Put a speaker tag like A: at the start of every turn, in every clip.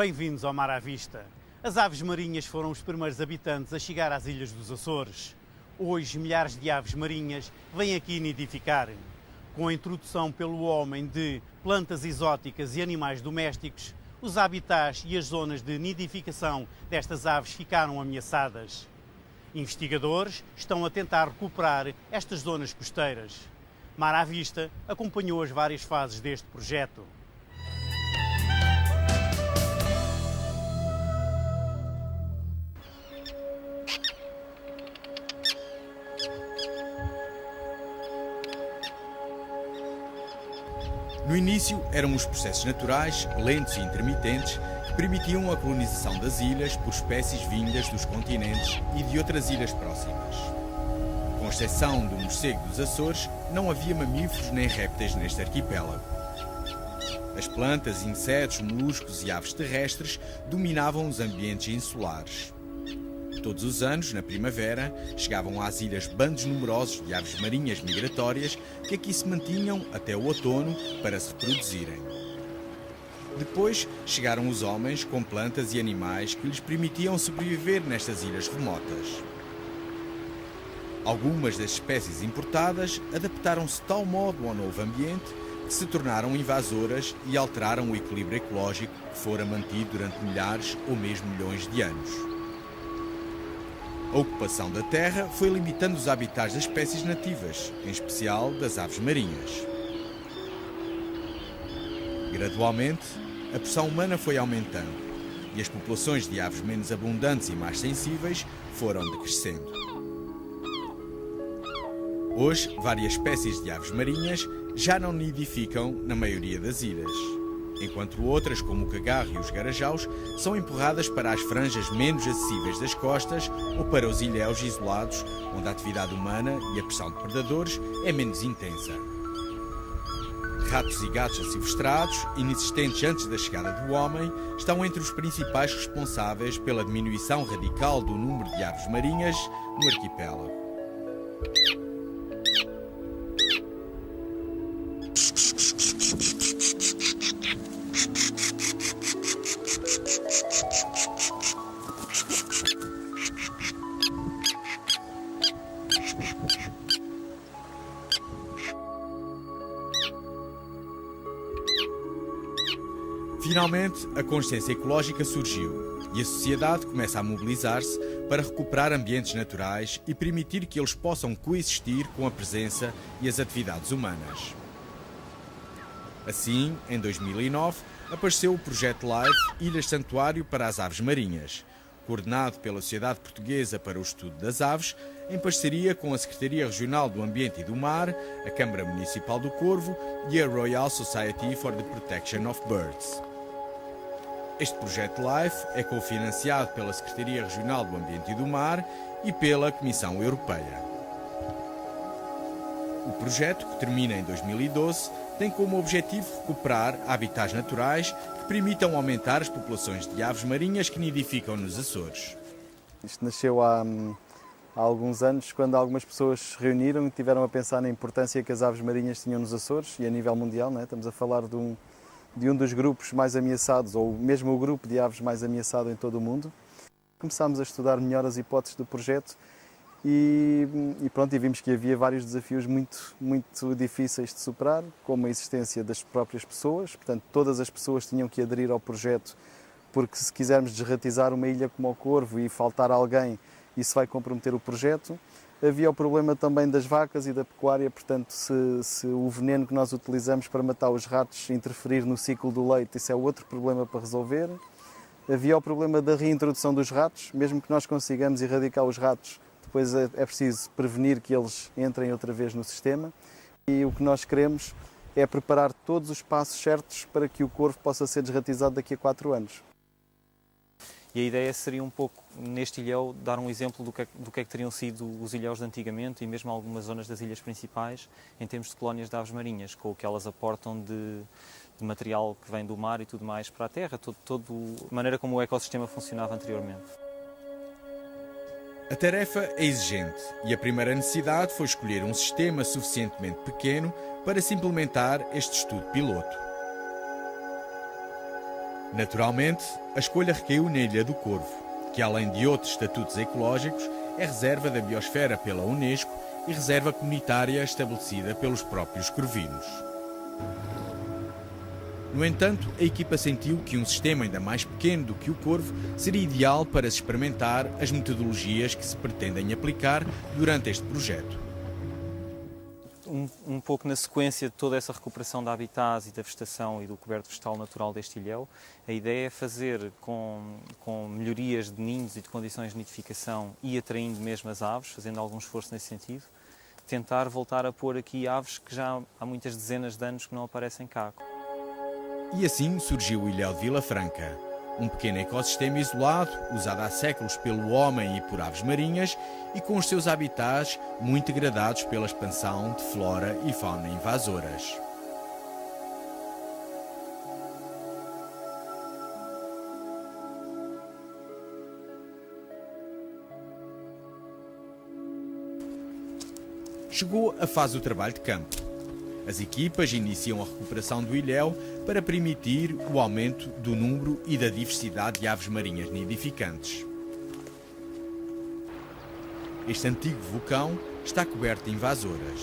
A: Bem-vindos ao Mar à Vista. As aves marinhas foram os primeiros habitantes a chegar às ilhas dos Açores. Hoje, milhares de aves marinhas vêm aqui nidificar. Com a introdução pelo homem de plantas exóticas e animais domésticos, os habitats e as zonas de nidificação destas aves ficaram ameaçadas. Investigadores estão a tentar recuperar estas zonas costeiras. Mar à Vista acompanhou as várias fases deste projeto.
B: No início, eram os processos naturais, lentos e intermitentes, que permitiam a colonização das ilhas por espécies vindas dos continentes e de outras ilhas próximas. Com exceção do morcego dos Açores, não havia mamíferos nem répteis neste arquipélago. As plantas, insetos, moluscos e aves terrestres dominavam os ambientes insulares. Todos os anos, na primavera, chegavam às ilhas bandos numerosos de aves marinhas migratórias que aqui se mantinham até o outono para se reproduzirem. Depois chegaram os homens com plantas e animais que lhes permitiam sobreviver nestas ilhas remotas. Algumas das espécies importadas adaptaram-se de tal modo ao novo ambiente que se tornaram invasoras e alteraram o equilíbrio ecológico que fora mantido durante milhares ou mesmo milhões de anos. A ocupação da terra foi limitando os habitats das espécies nativas, em especial das aves marinhas. Gradualmente, a pressão humana foi aumentando e as populações de aves menos abundantes e mais sensíveis foram decrescendo. Hoje, várias espécies de aves marinhas já não nidificam na maioria das ilhas, enquanto outras, como o cagarro e os garajaus, são empurradas para as franjas menos acessíveis das costas ou para os ilhéus isolados, onde a atividade humana e a pressão de predadores é menos intensa. Ratos e gatos assilvestrados, inexistentes antes da chegada do homem, estão entre os principais responsáveis pela diminuição radical do número de aves marinhas no arquipélago. Finalmente, a consciência ecológica surgiu e a sociedade começa a mobilizar-se para recuperar ambientes naturais e permitir que eles possam coexistir com a presença e as atividades humanas. Assim, em 2009, apareceu o projeto LIFE Ilhas Santuário para as Aves Marinhas, coordenado pela Sociedade Portuguesa para o Estudo das Aves, em parceria com a Secretaria Regional do Ambiente e do Mar, a Câmara Municipal do Corvo e a Royal Society for the Protection of Birds. Este projeto LIFE é cofinanciado pela Secretaria Regional do Ambiente e do Mar e pela Comissão Europeia. O projeto, que termina em 2012, tem como objetivo recuperar habitats naturais que permitam aumentar as populações de aves marinhas que nidificam nos Açores.
C: Isto nasceu há alguns anos, quando algumas pessoas se reuniram e tiveram a pensar na importância que as aves marinhas tinham nos Açores e a nível mundial, não é? Estamos a falar de um dos grupos mais ameaçados, ou mesmo o grupo de aves mais ameaçado em todo o mundo. Começámos a estudar melhor as hipóteses do projeto e vimos que havia vários desafios muito difíceis de superar, como a existência das próprias pessoas. Portanto, todas as pessoas tinham que aderir ao projeto, porque se quisermos desratizar uma ilha como o Corvo e faltar alguém, isso vai comprometer o projeto. Havia o problema também das vacas e da pecuária, portanto, se o veneno que nós utilizamos para matar os ratos interferir no ciclo do leite, isso é outro problema para resolver. Havia o problema da reintrodução dos ratos, mesmo que nós consigamos erradicar os ratos, depois é preciso prevenir que eles entrem outra vez no sistema. E o que nós queremos é preparar todos os passos certos para que o Corvo possa ser desratizado daqui a 4 anos.
D: E a ideia seria um pouco, neste ilhéu, dar um exemplo do que é que teriam sido os ilhéus de antigamente e mesmo algumas zonas das ilhas principais em termos de colónias de aves marinhas, com o que elas aportam de material que vem do mar e tudo mais para a terra, a maneira como o ecossistema funcionava anteriormente.
B: A tarefa é exigente e a primeira necessidade foi escolher um sistema suficientemente pequeno para se implementar este estudo piloto. Naturalmente, a escolha recaiu na Ilha do Corvo, que além de outros estatutos ecológicos, é reserva da biosfera pela Unesco e reserva comunitária estabelecida pelos próprios corvinos. No entanto, a equipa sentiu que um sistema ainda mais pequeno do que o Corvo seria ideal para se experimentar as metodologias que se pretendem aplicar durante este projeto.
D: Um pouco na sequência de toda essa recuperação de habitats e da vegetação e do coberto vegetal natural deste ilhéu, a ideia é fazer com melhorias de ninhos e de condições de nidificação e atraindo mesmo as aves, fazendo algum esforço nesse sentido, tentar voltar a pôr aqui aves que já há muitas dezenas de anos que não aparecem cá.
B: E assim surgiu o Ilhéu de Vila Franca, um pequeno ecossistema isolado, usado há séculos pelo homem e por aves marinhas e com os seus habitats muito degradados pela expansão de flora e fauna invasoras. Chegou a fase do trabalho de campo. As equipas iniciam a recuperação do ilhéu para permitir o aumento do número e da diversidade de aves marinhas nidificantes. Este antigo vulcão está coberto de invasoras.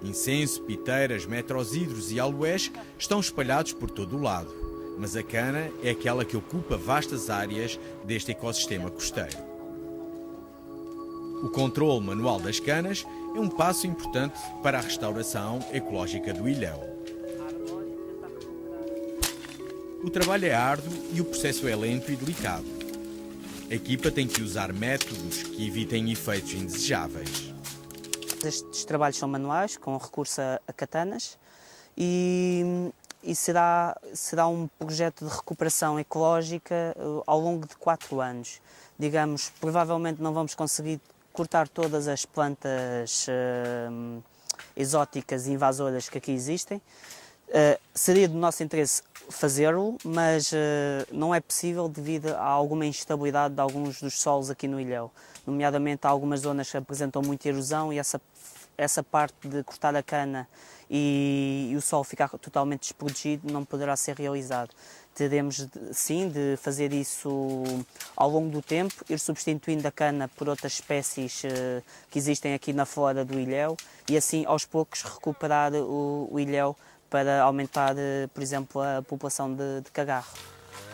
B: Incenso, piteiras, metrosíderos e aloés estão espalhados por todo o lado, mas a cana é aquela que ocupa vastas áreas deste ecossistema costeiro. O controle manual das canas é um passo importante para a restauração ecológica do ilhéu. O trabalho é árduo e o processo é lento e delicado. A equipa tem que usar métodos que evitem efeitos indesejáveis.
E: Estes trabalhos são manuais, com recurso a katanas, e será um projeto de recuperação ecológica ao longo de 4 anos. Digamos, provavelmente não vamos conseguir cortar todas as plantas exóticas e invasoras que aqui existem. Seria do nosso interesse fazê-lo, mas não é possível devido a alguma instabilidade de alguns dos solos aqui no ilhéu. Nomeadamente, há algumas zonas que apresentam muita erosão e essa parte de cortar a cana e o solo ficar totalmente desprotegido não poderá ser realizado. Teremos sim de fazer isso ao longo do tempo, ir substituindo a cana por outras espécies que existem aqui na flora do ilhéu e assim aos poucos recuperar o ilhéu para aumentar, por exemplo, a população de cagarro.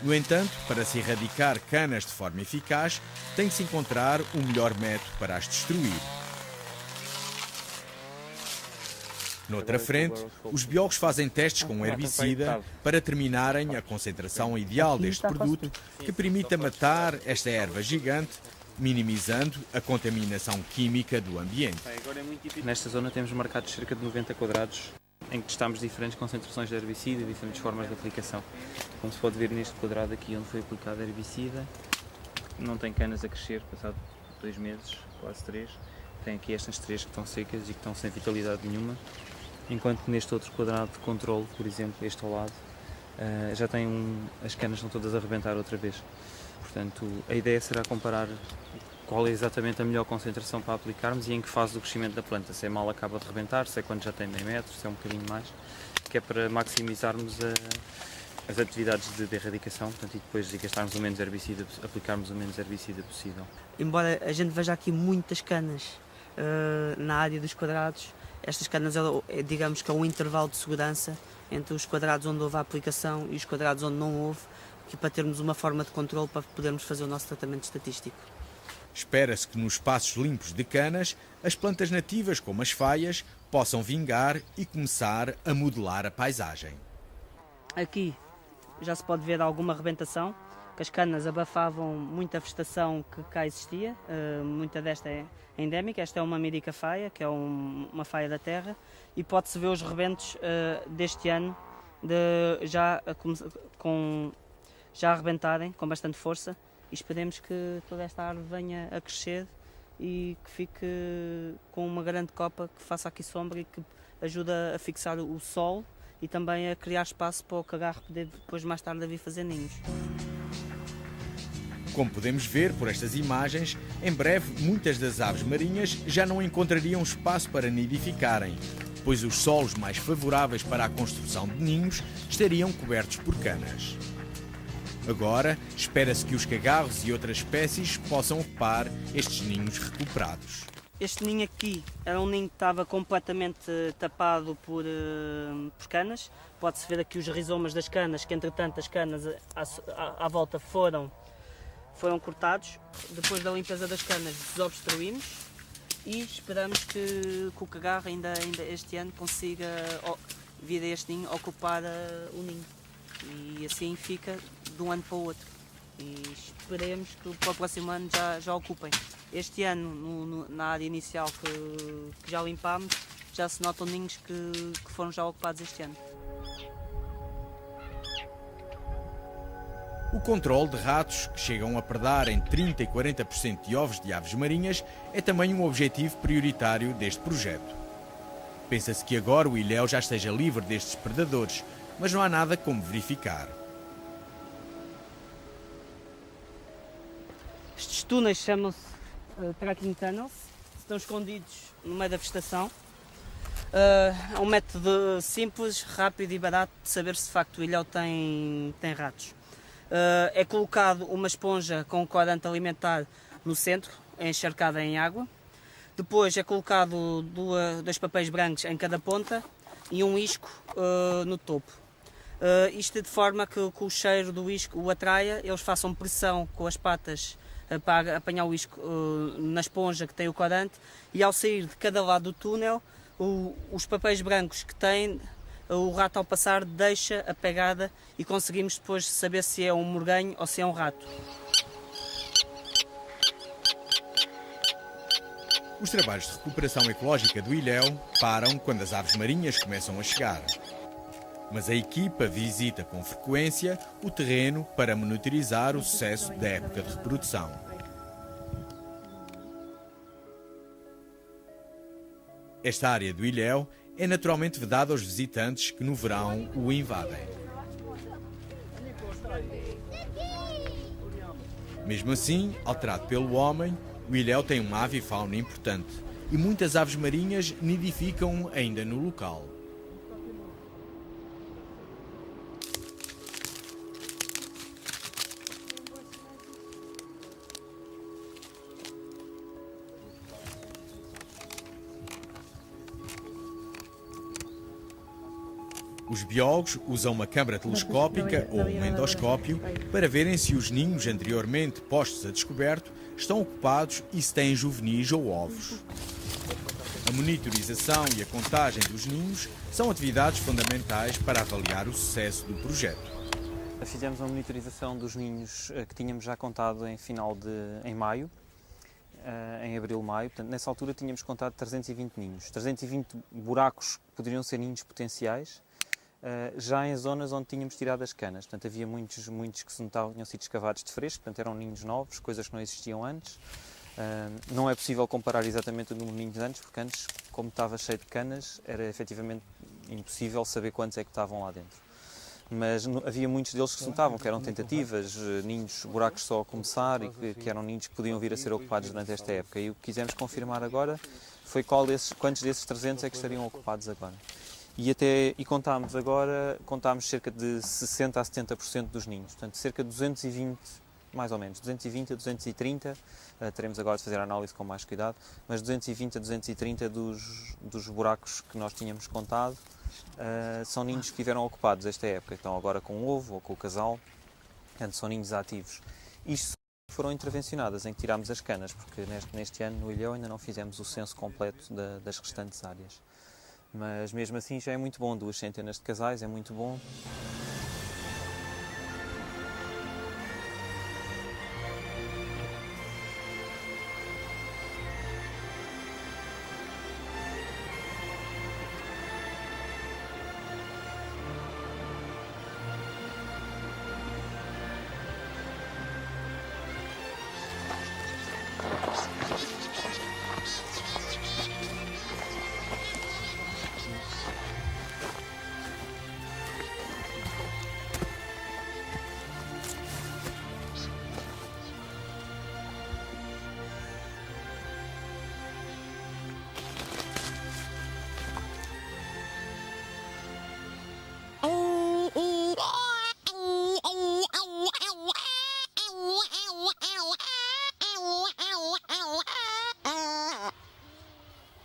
B: No entanto, para se erradicar canas de forma eficaz, tem que se encontrar o melhor método para as destruir. Noutra frente, os biólogos fazem testes com um herbicida para determinarem a concentração ideal deste produto que permita matar esta erva gigante, minimizando a contaminação química do ambiente.
D: Nesta zona temos marcados cerca de 90 quadrados em que testamos diferentes concentrações de herbicida e diferentes formas de aplicação. Como se pode ver neste quadrado aqui onde foi aplicado herbicida, não tem canas a crescer, passado 2 meses, quase 3. Tem aqui estas 3 que estão secas e que estão sem vitalidade nenhuma. Enquanto que neste outro quadrado de controle, por exemplo, este ao lado, já tem as canas estão todas a arrebentar outra vez. Portanto, a ideia será comparar qual é exatamente a melhor concentração para aplicarmos e em que fase do crescimento da planta. Se é mal acaba de arrebentar, se é quando já tem meio metro, se é um bocadinho mais, que é para maximizarmos as atividades de erradicação, portanto, e depois de gastarmos o menos herbicida, aplicarmos o menos herbicida possível.
E: Embora a gente veja aqui muitas canas na área dos quadrados, estas canas, digamos que é um intervalo de segurança entre os quadrados onde houve a aplicação e os quadrados onde não houve, que para termos uma forma de controle para podermos fazer o nosso tratamento estatístico.
B: Espera-se que nos espaços limpos de canas, as plantas nativas, como as faias, possam vingar e começar a modelar a paisagem.
E: Aqui já se pode ver alguma arrebentação, que as canas abafavam muita vegetação que cá existia, muita desta é endémica. Esta é uma Mirica faia, que é uma faia da terra, e pode-se ver os rebentos deste ano já arrebentarem com bastante força, e esperemos que toda esta árvore venha a crescer e que fique com uma grande copa que faça aqui sombra e que ajuda a fixar o sol e também a criar espaço para o cagarro poder depois mais tarde vir fazer ninhos.
B: Como podemos ver por estas imagens, em breve muitas das aves marinhas já não encontrariam espaço para nidificarem, pois os solos mais favoráveis para a construção de ninhos estariam cobertos por canas. Agora, espera-se que os cagarros e outras espécies possam ocupar estes ninhos recuperados.
E: Este ninho aqui era um ninho que estava completamente tapado por canas. Pode-se ver aqui os rizomas das canas, que entretanto as canas à volta foram cortados. Depois da limpeza das canas desobstruímos e esperamos que o cagarro ainda este ano consiga vir a este ninho ocupar o ninho. E assim fica de um ano para o outro. E esperemos que para o próximo ano já ocupem. Este ano, na área inicial que já limpámos, já se notam ninhos que foram já ocupados este ano.
B: O controle de ratos, que chegam a predar em 30% e 40% de ovos de aves marinhas, é também um objetivo prioritário deste projeto. Pensa-se que agora o ilhéu já esteja livre destes predadores, mas não há nada como verificar.
E: Estes túneis chamam-se tracking tunnels, estão escondidos no meio da vegetação. É um método simples, rápido e barato de saber se de facto o ilhéu tem ratos. É colocado uma esponja com corante alimentar no centro, encharcada em água. Depois é colocado dois papéis brancos em cada ponta e um isco no topo. Isto de forma que o cheiro do isco o atraia, eles façam pressão com as patas para apanhar o isco na esponja que tem o corante, e ao sair de cada lado do túnel, os papéis brancos que tem, o rato ao passar deixa a pegada e conseguimos depois saber se é um morganho ou se é um rato.
B: Os trabalhos de recuperação ecológica do ilhéu param quando as aves marinhas começam a chegar. Mas a equipa visita com frequência o terreno para monitorizar o sucesso da época de reprodução. Esta área do ilhéu é naturalmente vedada aos visitantes que no verão o invadem. Mesmo assim, alterado pelo homem, o ilhéu tem uma avifauna importante e muitas aves marinhas nidificam ainda no local. Os biólogos usam uma câmara telescópica ou um endoscópio para verem se os ninhos anteriormente postos a descoberto estão ocupados e se têm juvenis ou ovos. A monitorização e a contagem dos ninhos são atividades fundamentais para avaliar o sucesso do projeto.
D: Fizemos uma monitorização dos ninhos que tínhamos já contado em maio, em abril-maio. Portanto, nessa altura tínhamos contado 320 ninhos, 320 buracos que poderiam ser ninhos potenciais, já em zonas onde tínhamos tirado as canas. Portanto, havia muitos que se notavam que tinham sido escavados de fresco, portanto eram ninhos novos, coisas que não existiam antes. Não é possível comparar exatamente o número de ninhos antes, porque antes, como estava cheio de canas, era efetivamente impossível saber quantos é que estavam lá dentro. Mas havia muitos deles que se notavam que eram tentativas, ninhos, buracos só a começar, e que eram ninhos que podiam vir a ser ocupados durante esta época. E o que quisemos confirmar agora foi quantos desses 300 é que estariam ocupados agora. E contámos cerca de 60% a 70% dos ninhos, portanto cerca de 220, mais ou menos, 220 a 230, teremos agora de fazer a análise com mais cuidado, mas 220 a 230 dos buracos que nós tínhamos contado são ninhos que tiveram ocupados esta época, estão agora com o ovo ou com o casal, portanto são ninhos ativos. Isto foram intervencionadas em que tirámos as canas, porque neste ano no ilhéu ainda não fizemos o censo completo das restantes áreas. Mas mesmo assim já é muito bom, 200 de casais é muito bom.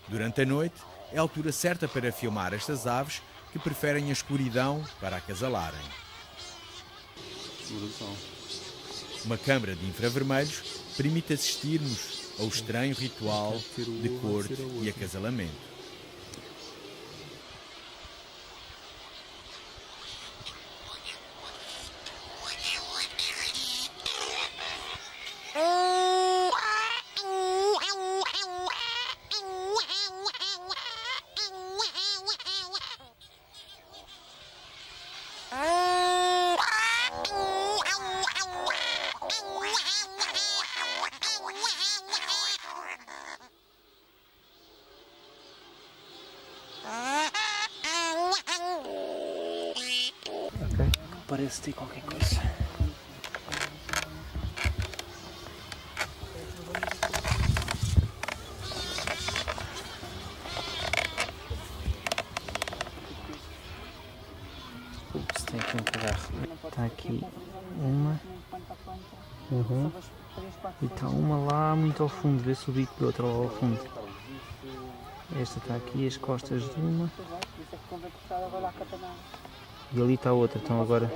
B: Durante a noite, é a altura certa para filmar estas aves que preferem a escuridão para acasalarem. Uma câmara de infravermelhos permite assistir-nos ao estranho ritual de corte e acasalamento.
E: Parece ter qualquer coisa. Ups, tem aqui um carro. Está aqui uma. E está uma lá muito ao fundo. Vê-se o bico de outra lá ao fundo. Esta está aqui, as costas de uma. E ali está outra, estão agora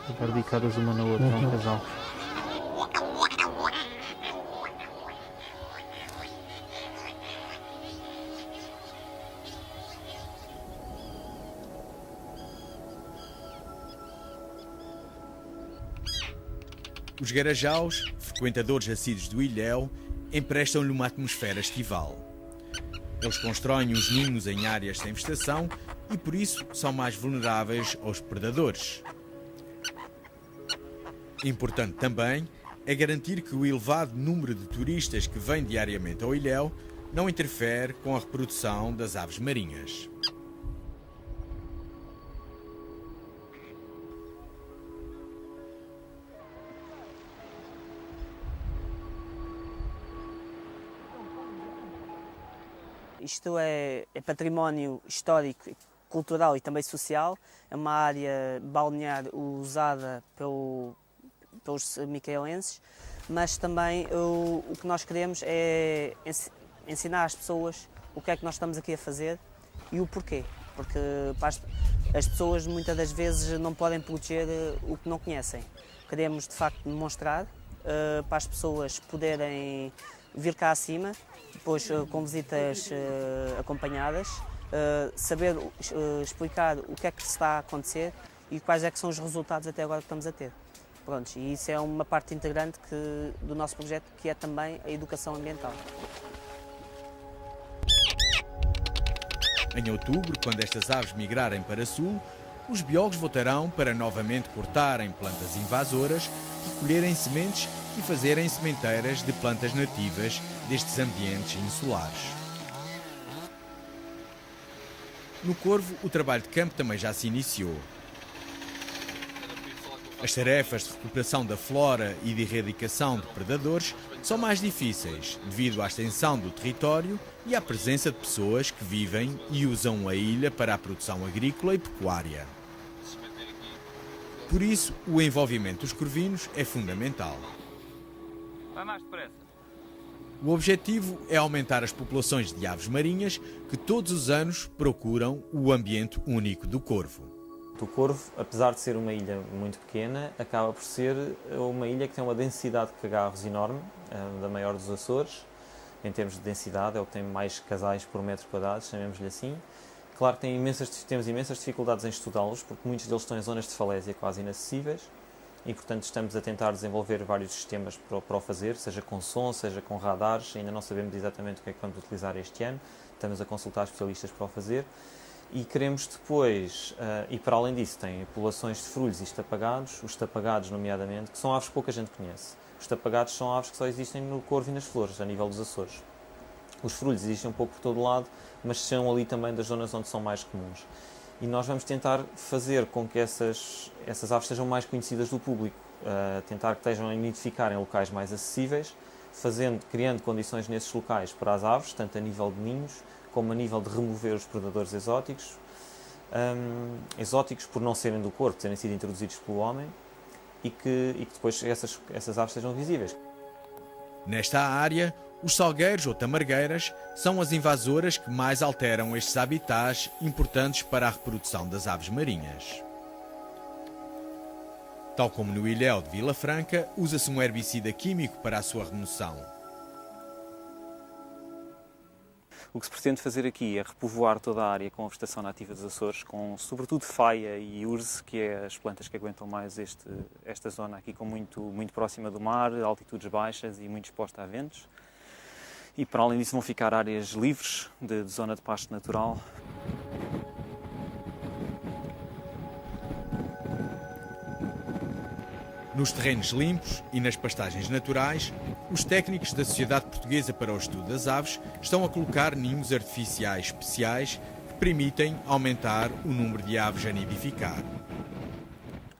E: a barbicadas uma na outra, é um casal.
B: Os garajaus, frequentadores assíduos do ilhéu, emprestam-lhe uma atmosfera estival. Eles constroem os ninhos em áreas sem vegetação e por isso são mais vulneráveis aos predadores. Importante também é garantir que o elevado número de turistas que vem diariamente ao ilhéu não interfere com a reprodução das aves marinhas.
E: Isto é património histórico, cultural e também social. É uma área balnear usada pelos micaelenses, mas também o que nós queremos é ensinar às pessoas o que é que nós estamos aqui a fazer e o porquê. Porque as pessoas muitas das vezes não podem proteger o que não conhecem. Queremos de facto demonstrar para as pessoas poderem vir cá acima, depois com visitas acompanhadas, saber explicar o que é que está a acontecer e quais é que são os resultados até agora que estamos a ter. Pronto, e isso é uma parte integrante do nosso projeto, que é também a educação ambiental.
B: Em outubro, quando estas aves migrarem para sul, os biólogos voltarão para novamente cortarem plantas invasoras, recolherem sementes e fazerem sementeiras de plantas nativas destes ambientes insulares. No Corvo, o trabalho de campo também já se iniciou. As tarefas de recuperação da flora e de erradicação de predadores são mais difíceis devido à extensão do território e à presença de pessoas que vivem e usam a ilha para a produção agrícola e pecuária. Por isso, o envolvimento dos corvinos é fundamental.
F: Vai mais depressa.
B: O objetivo é aumentar as populações de aves marinhas que todos os anos procuram o ambiente único do Corvo.
D: O Corvo, apesar de ser uma ilha muito pequena, acaba por ser uma ilha que tem uma densidade de cagarros enorme, da maior dos Açores. Em termos de densidade, é o que tem mais casais por metro quadrado, chamemos-lhe assim. Claro que temos imensas dificuldades em estudá-los, porque muitos deles estão em zonas de falésia quase inacessíveis e, portanto, estamos a tentar desenvolver vários sistemas para o fazer, seja com som, seja com radares. Ainda não sabemos exatamente o que é que vamos utilizar este ano, estamos a consultar especialistas para o fazer. E queremos depois, e para além disso, tem populações de frulhos e estapagados, os estapagados nomeadamente, que são aves que pouca gente conhece. Os estapagados são aves que só existem no Corvo e nas Flores, a nível dos Açores. Os frulhos existem um pouco por todo lado, mas são ali também das zonas onde são mais comuns. E nós vamos tentar fazer com que essas aves sejam mais conhecidas do público, tentar que estejam a nidificar em locais mais acessíveis, criando condições nesses locais para as aves, tanto a nível de ninhos, como a nível de remover os predadores exóticos, exóticos por não serem do Corvo, terem sido introduzidos pelo homem, e que depois essas aves sejam visíveis.
B: Nesta área, Os salgueiros ou tamargueiras são as invasoras que mais alteram estes habitats importantes para a reprodução das aves marinhas. Tal como no ilhéu de Vila Franca, usa-se um herbicida químico para a sua remoção.
D: O que se pretende fazer aqui é repovoar toda a área com a vegetação nativa dos Açores, com sobretudo faia e urze, que é as plantas que aguentam mais esta zona aqui, muito próxima do mar, altitudes baixas e muito exposta a ventos. E para além disso vão ficar áreas livres de zona de pasto natural.
B: Nos terrenos limpos e nas pastagens naturais, os técnicos da Sociedade Portuguesa para o Estudo das Aves estão a colocar ninhos artificiais especiais que permitem aumentar o número de aves a nidificar.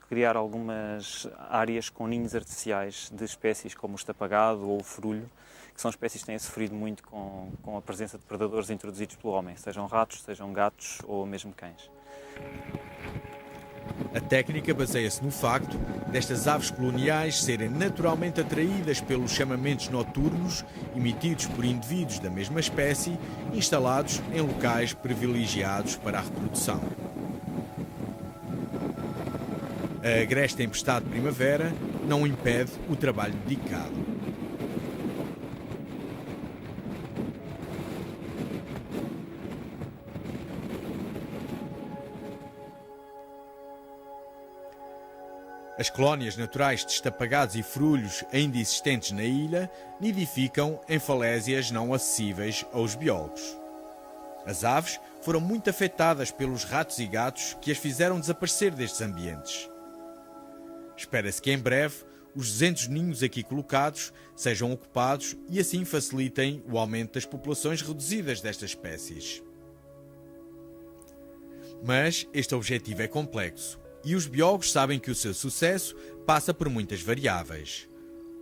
D: Criar algumas áreas com ninhos artificiais de espécies como o estapagado ou o ferulho, que são espécies que têm sofrido muito com a presença de predadores introduzidos pelo homem, sejam ratos, sejam gatos ou mesmo cães.
B: A técnica baseia-se no facto destas aves coloniais serem naturalmente atraídas pelos chamamentos noturnos emitidos por indivíduos da mesma espécie instalados em locais privilegiados para a reprodução. A agreste tempestade de primavera não impede o trabalho dedicado. As colónias naturais de estapagados e ferulhos ainda existentes na ilha nidificam em falésias não acessíveis aos biólogos. As aves foram muito afetadas pelos ratos e gatos que as fizeram desaparecer destes ambientes. Espera-se que em breve os 200 ninhos aqui colocados sejam ocupados e assim facilitem o aumento das populações reduzidas destas espécies. Mas este objetivo é complexo. E os biólogos sabem que o seu sucesso passa por muitas variáveis.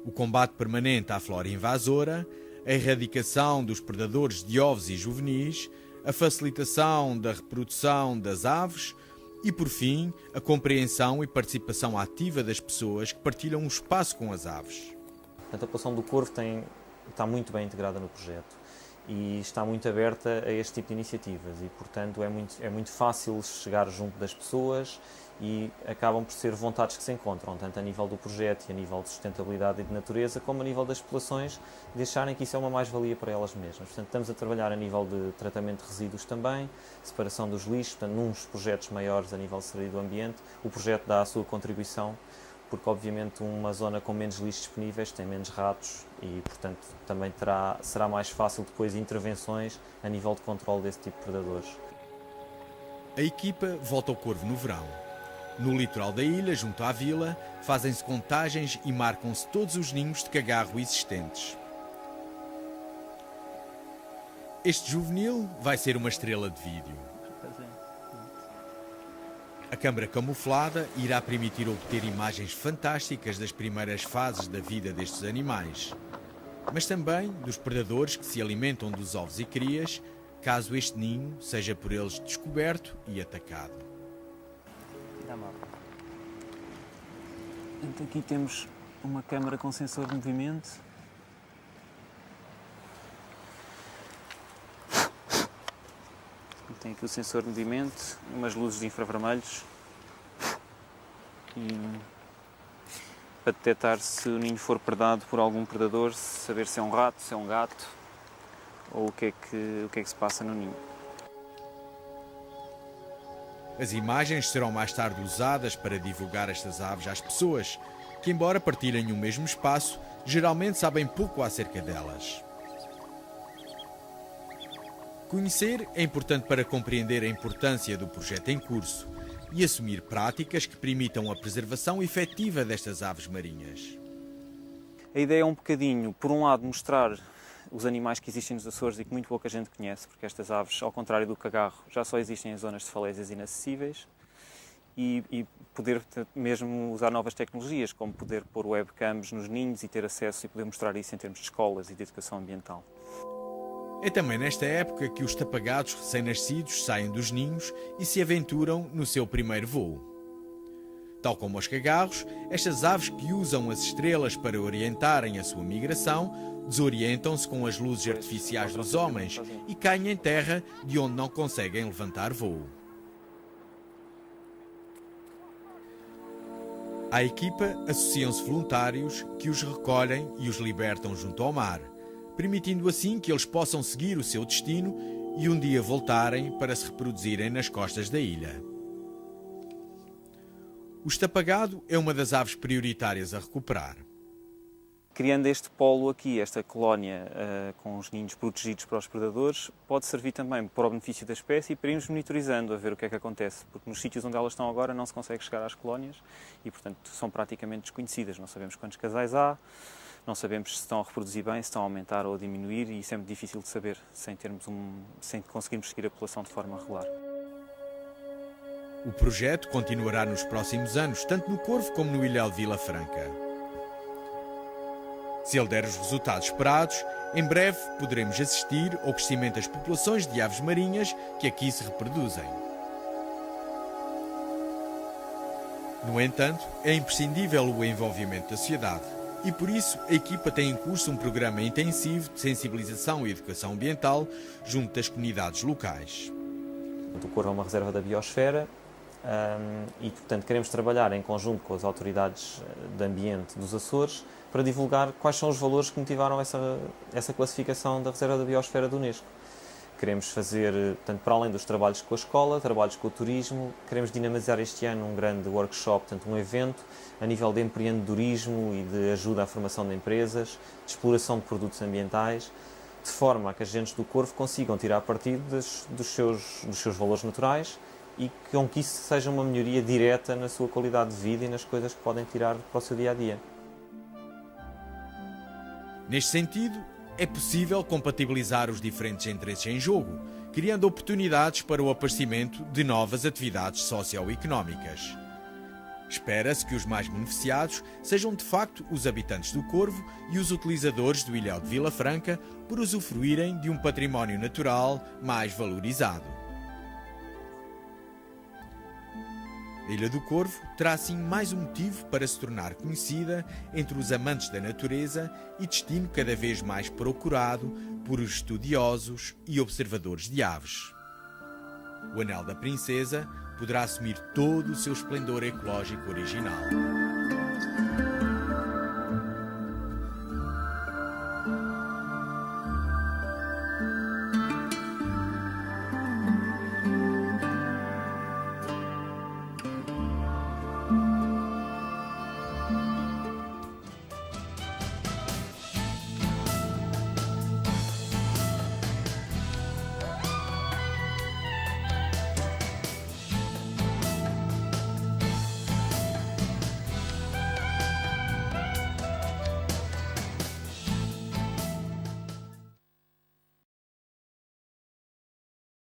B: O combate permanente à flora invasora, a erradicação dos predadores de ovos e juvenis, a facilitação da reprodução das aves e, por fim, a compreensão e participação ativa das pessoas que partilham o espaço com as aves.
D: A população do corvo está muito bem integrada no projeto e está muito aberta a este tipo de iniciativas e, portanto, é muito fácil chegar junto das pessoas e acabam por ser vontades que se encontram, tanto a nível do projeto e a nível de sustentabilidade e de natureza, como a nível das populações, de acharem que isso é uma mais-valia para elas mesmas. Portanto, estamos a trabalhar a nível de tratamento de resíduos também, separação dos lixos, portanto, nos projetos maiores a nível de saúde do ambiente, o projeto dá a sua contribuição, porque obviamente uma zona com menos lixos disponíveis tem menos ratos e, portanto, também será mais fácil depois intervenções a nível de controle desse tipo de predadores.
B: A equipa volta ao Corvo no verão. No litoral da ilha, junto à vila, fazem-se contagens e marcam-se todos os ninhos de cagarro existentes. Este juvenil vai ser uma estrela de vídeo. A câmara camuflada irá permitir obter imagens fantásticas das primeiras fases da vida destes animais, mas também dos predadores que se alimentam dos ovos e crias, caso este ninho seja por eles descoberto e atacado.
D: Então aqui temos uma câmara com sensor de movimento. Tem aqui o sensor de movimento, umas luzes de infravermelhos e para detectar se o ninho for predado por algum predador, saber se é um rato, se é um gato ou o que é que se passa no ninho.
B: As imagens serão mais tarde usadas para divulgar estas aves às pessoas, que embora partilhem o mesmo espaço, geralmente sabem pouco acerca delas. Conhecer é importante para compreender a importância do projeto em curso e assumir práticas que permitam a preservação efetiva destas aves marinhas.
D: A ideia é um bocadinho, por um lado, mostrar os animais que existem nos Açores e que muito pouca gente conhece, porque estas aves, ao contrário do cagarro, já só existem em zonas de falésias inacessíveis, e poder mesmo usar novas tecnologias, como poder pôr webcams nos ninhos e ter acesso e poder mostrar isso em termos de escolas e de educação ambiental.
B: É também nesta época que os tapagados recém-nascidos saem dos ninhos e se aventuram no seu primeiro voo. Tal como os cagarros, estas aves que usam as estrelas para orientarem a sua migração desorientam-se com as luzes artificiais dos homens e caem em terra de onde não conseguem levantar voo. À equipa associam-se voluntários que os recolhem e os libertam junto ao mar, permitindo assim que eles possam seguir o seu destino e um dia voltarem para se reproduzirem nas costas da ilha. O estapagado é uma das aves prioritárias a recuperar.
D: Criando este polo aqui, esta colónia com os ninhos protegidos para os predadores, pode servir também para o benefício da espécie e para irmos monitorizando a ver o que é que acontece, porque nos sítios onde elas estão agora não se consegue chegar às colónias e, portanto, são praticamente desconhecidas. Não sabemos quantos casais há, não sabemos se estão a reproduzir bem, se estão a aumentar ou a diminuir, e isso é muito difícil de saber sem conseguirmos seguir a população de forma regular.
B: O projeto continuará nos próximos anos, tanto no Corvo como no Ilhéu de Vila Franca. Se ele der os resultados esperados, em breve poderemos assistir ao crescimento das populações de aves marinhas que aqui se reproduzem. No entanto, é imprescindível o envolvimento da sociedade e, por isso, a equipa tem em curso um programa intensivo de sensibilização e educação ambiental junto das comunidades locais.
D: O Corvo é uma reserva da biosfera e, portanto, queremos trabalhar em conjunto com as autoridades de ambiente dos Açores para divulgar quais são os valores que motivaram essa classificação da reserva da biosfera da Unesco. Queremos fazer, portanto, para além dos trabalhos com a escola, trabalhos com o turismo, queremos dinamizar este ano um grande workshop, portanto, um evento a nível de empreendedorismo e de ajuda à formação de empresas, de exploração de produtos ambientais, de forma a que as agentes do Corvo consigam tirar partido dos seus valores naturais e com que isso seja uma melhoria direta na sua qualidade de vida e nas coisas que podem tirar para o seu dia-a-dia.
B: Neste sentido, é possível compatibilizar os diferentes interesses em jogo, criando oportunidades para o aparecimento de novas atividades socioeconómicas. Espera-se que os mais beneficiados sejam de facto os habitantes do Corvo e os utilizadores do Ilhéu de Vila Franca por usufruírem de um património natural mais valorizado. A Ilha do Corvo terá assim mais um motivo para se tornar conhecida entre os amantes da natureza e destino cada vez mais procurado por os estudiosos e observadores de aves. O Anel da Princesa poderá assumir todo o seu esplendor ecológico original.